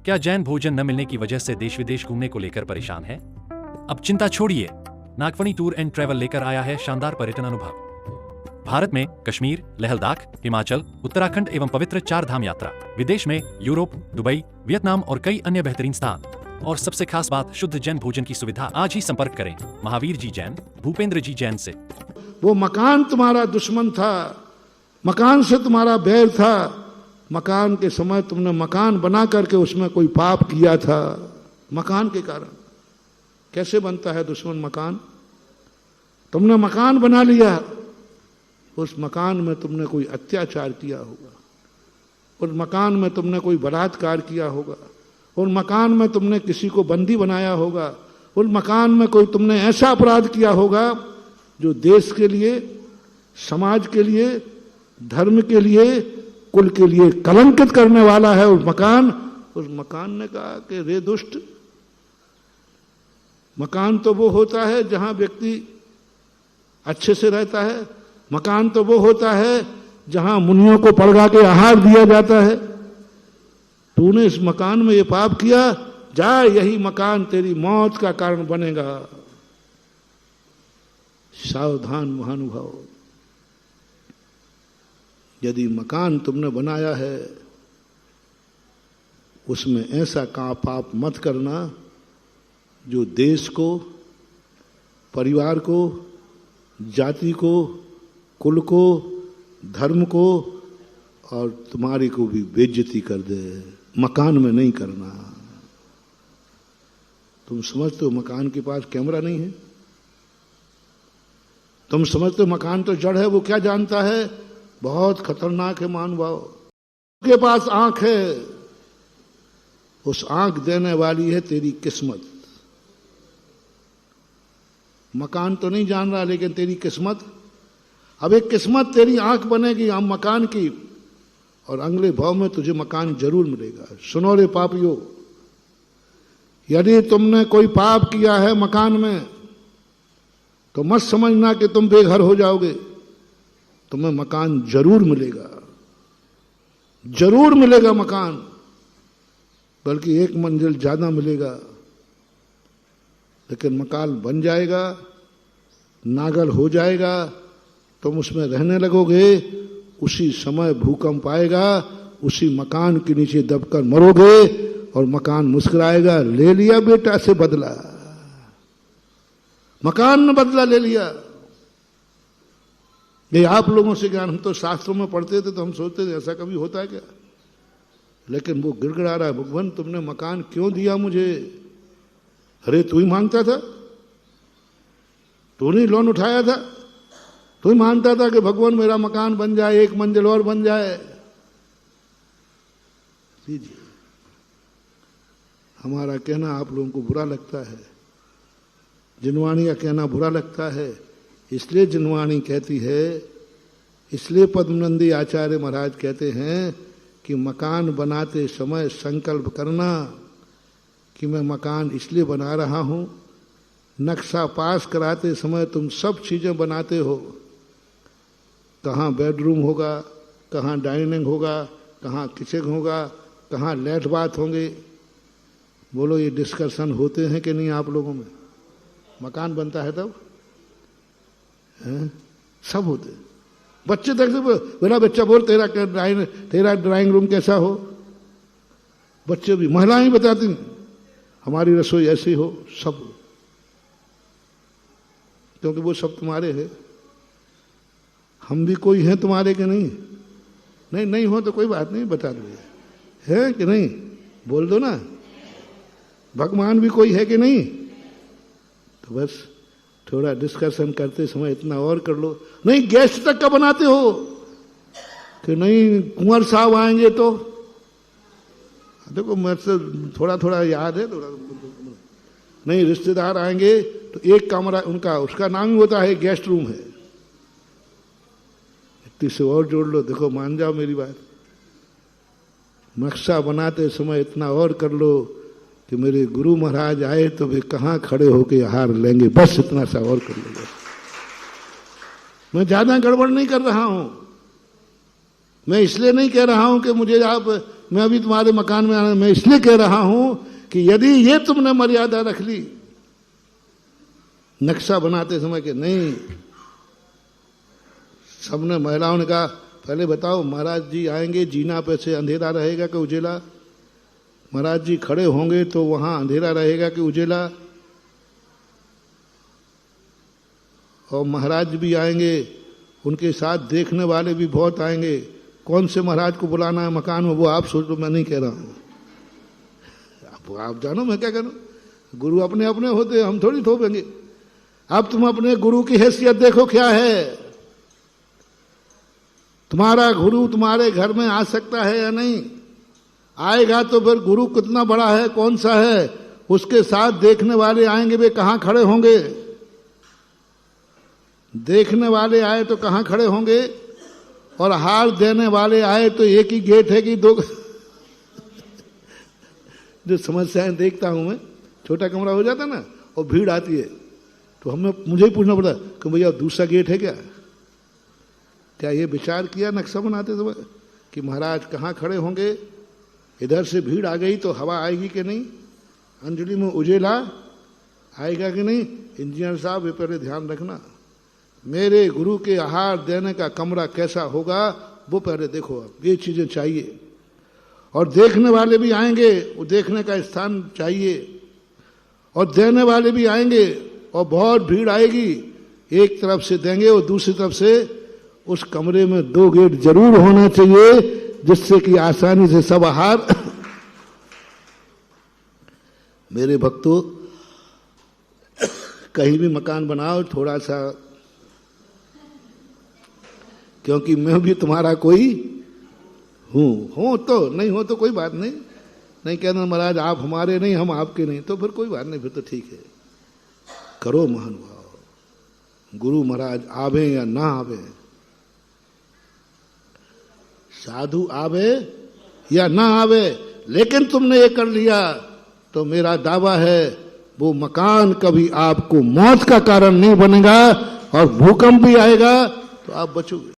क्या जैन भोजन न मिलने की वजह से देश विदेश घूमने को लेकर परेशान है? अब चिंता छोड़िए, नागफनी टूर एंड ट्रैवल लेकर आया है शानदार पर्यटन अनुभव। भारत में कश्मीर, लेह लद्दाख, हिमाचल, उत्तराखंड एवं पवित्र 4 धाम यात्रा, विदेश में यूरोप, दुबई, वियतनाम और कई अन्य बेहतरीन स्थान, और सबसे खास बात शुद्ध जैन भोजन की सुविधा। आज ही संपर्क करें महावीर जी जैन, भूपेंद्र जी जैन से। वो मकान तुम्हारा दुश्मन था, मकान से तुम्हारा बैर था, मकान के समय तुमने मकान बना करके उसमें कोई पाप किया था, मकान के कारण। कैसे बनता है दुश्मन मकान? तुमने मकान बना लिया, उस मकान में तुमने कोई अत्याचार किया होगा, उस मकान में तुमने कोई बलात्कार किया होगा, उस मकान में तुमने किसी को बंदी बनाया होगा, उस मकान में कोई तुमने ऐसा अपराध किया होगा जो देश के लिए, समाज के लिए, धर्म के लिए, कुल के लिए कलंकित करने वाला है उस मकान ने कहा कि रे दुष्ट, मकान तो वो होता है जहां व्यक्ति अच्छे से रहता है, मकान तो वो होता है जहां मुनियों को पड़गा के आहार दिया जाता है। तूने इस मकान में ये पाप किया, जा, यही मकान तेरी मौत का कारण बनेगा। सावधान महानुभाव, यदि मकान तुमने बनाया है उसमें ऐसा पाप मत करना जो देश को, परिवार को, जाति को, कुल को, धर्म को और तुम्हारी को भी बेइज्जती कर दे। मकान में नहीं करना। तुम समझते हो मकान के पास कैमरा नहीं है? तुम समझते हो मकान तो जड़ है? वो क्या जानता है? बहुत खतरनाक है मानवाओ। के पास आंख है, उस आंख देने वाली है तेरी किस्मत। मकान तो नहीं जान रहा लेकिन तेरी किस्मत। अब एक किस्मत तेरी आंख बनेगी हम मकान की, और अगले भाव में तुझे मकान जरूर मिलेगा। सुनो रे पापियों, यदि तुमने कोई पाप किया है मकान में तो मत समझना कि तुम बेघर हो जाओगे। तुम्हें मकान जरूर मिलेगा, जरूर मिलेगा मकान, बल्कि 1 मंजिल ज्यादा मिलेगा। लेकिन मकान बन जाएगा, नागल हो जाएगा, तुम उसमें रहने लगोगे, उसी समय भूकंप आएगा, उसी मकान के नीचे दबकर मरोगे और मकान मुस्कुराएगा, ले लिया बेटा से बदला। मकान ने बदला ले लिया। ये आप लोगों से ज्ञान, हम तो शास्त्रों में पढ़ते थे तो हम सोचते थे ऐसा कभी होता है क्या? लेकिन वो गिड़गिड़ा रहा है, भगवान तुमने मकान क्यों दिया मुझे? अरे तू ही मांगता था, तूने लोन उठाया था, तू ही मानता था कि भगवान मेरा मकान बन जाए, 1 मंजिल और बन जाए। दीजिए, हमारा कहना आप लोगों को बुरा लगता है, जिनवाणी का कहना बुरा लगता है, इसलिए जिनवाणी कहती है, इसलिए पद्मनंदी आचार्य महाराज कहते हैं कि मकान बनाते समय संकल्प करना कि मैं मकान इसलिए बना रहा हूं। नक्शा पास कराते समय तुम सब चीजें बनाते हो, कहाँ बेडरूम होगा, कहाँ डाइनिंग होगा, कहाँ किचन होगा, कहाँ लेट बाथ होंगे। बोलो ये डिस्कशन होते हैं कि नहीं आप लोगों में? मकान बनता है तब सब होते। बच्चे तक से मेरा बच्चा बोल तेरा ड्राइंग रूम कैसा हो? बच्चे भी, महिलाएं बताती हमारी रसोई ऐसी हो, सब, क्योंकि वो सब तुम्हारे हैं। हम भी कोई हैं तुम्हारे के नहीं? नहीं हो तो कोई बात नहीं, बता दो है कि नहीं, बोल दो ना। भगवान भी कोई है कि नहीं? तो बस थोड़ा डिस्कशन करते समय इतना और कर लो। नहीं गेस्ट तक का बनाते हो कि नहीं कुंवर साहब आएंगे तो देखो मेरे से थोड़ा थोड़ा याद है, थोड़ा नहीं रिश्तेदार आएंगे तो एक कमरा उनका, उसका नाम ही होता है गेस्ट रूम है। इतनी से और जोड़ लो, देखो मान जाओ मेरी बात। नक्शा बनाते समय इतना और कर लो कि मेरे गुरु महाराज आए तो वे कहाँ खड़े होके हार लेंगे, बस इतना सा और कर लो। मैं ज्यादा गड़बड़ नहीं कर रहा हूं, मैं इसलिए नहीं कह रहा हूं कि मुझे आप मैं अभी तुम्हारे मकान में आना, मैं इसलिए कह रहा हूं कि यदि ये तुमने मर्यादा रख ली नक्शा बनाते समय कि नहीं, सबने महिलाओं ने कहा पहले बताओ महाराज जी आएंगे जीना पे से अंधेरा रहेगा कि उजेला, महाराज जी खड़े होंगे तो वहां अंधेरा रहेगा कि उजेला, और महाराज भी आएंगे, उनके साथ देखने वाले भी बहुत आएंगे, कौन से महाराज को बुलाना है मकान में वो आप सोच लो, मैं नहीं कह रहा हूं, आप जानो मैं क्या करूं, गुरु अपने अपने होते, हम थोड़ी थोपेंगे। अब तुम अपने गुरु की हैसियत देखो क्या है, तुम्हारा गुरु तुम्हारे घर में आ सकता है या नहीं, आएगा तो फिर गुरु कितना बड़ा है, कौन सा है, उसके साथ देखने वाले आएंगे, वे कहां खड़े होंगे, देखने वाले आए तो कहां खड़े होंगे, और हार देने वाले आए तो एक ही गेट है कि दो जो समस्याएं देखता हूं मैं, छोटा कमरा हो जाता ना और भीड़ आती है तो मुझे ही पूछना पड़ता कि भैया दूसरा गेट है क्या ये विचार किया नक्शा बनाते समय कि महाराज कहाँ खड़े होंगे, इधर से भीड़ आ गई तो हवा आएगी कि नहीं, अंजलि में उजेला आएगा कि नहीं, इंजीनियर साहब ये पहले ध्यान रखना, मेरे गुरु के आहार देने का कमरा कैसा होगा वो पहले देखो, आप ये चीजें चाहिए, और देखने वाले भी आएंगे, वो देखने का स्थान चाहिए, और देने वाले भी आएंगे और बहुत भीड़ आएगी, एक तरफ से देंगे और दूसरी तरफ से उस कमरे में 2 गेट जरूर होना चाहिए जिससे कि आसानी से सब आहार मेरे भक्तों कहीं भी मकान बनाओ थोड़ा सा, क्योंकि मैं भी तुम्हारा कोई हूं तो नहीं हो तो कोई बात नहीं, नहीं कहना महाराज आप हमारे नहीं हम आपके नहीं, तो फिर कोई बात नहीं, फिर तो ठीक है, करो महानुभाव, गुरु महाराज आवे या ना आवे, साधु आवे या ना आवे, लेकिन तुमने ये कर लिया तो मेरा दावा है वो मकान कभी आपको मौत का कारण नहीं बनेगा, और भूकंप भी आएगा तो आप बचोगे।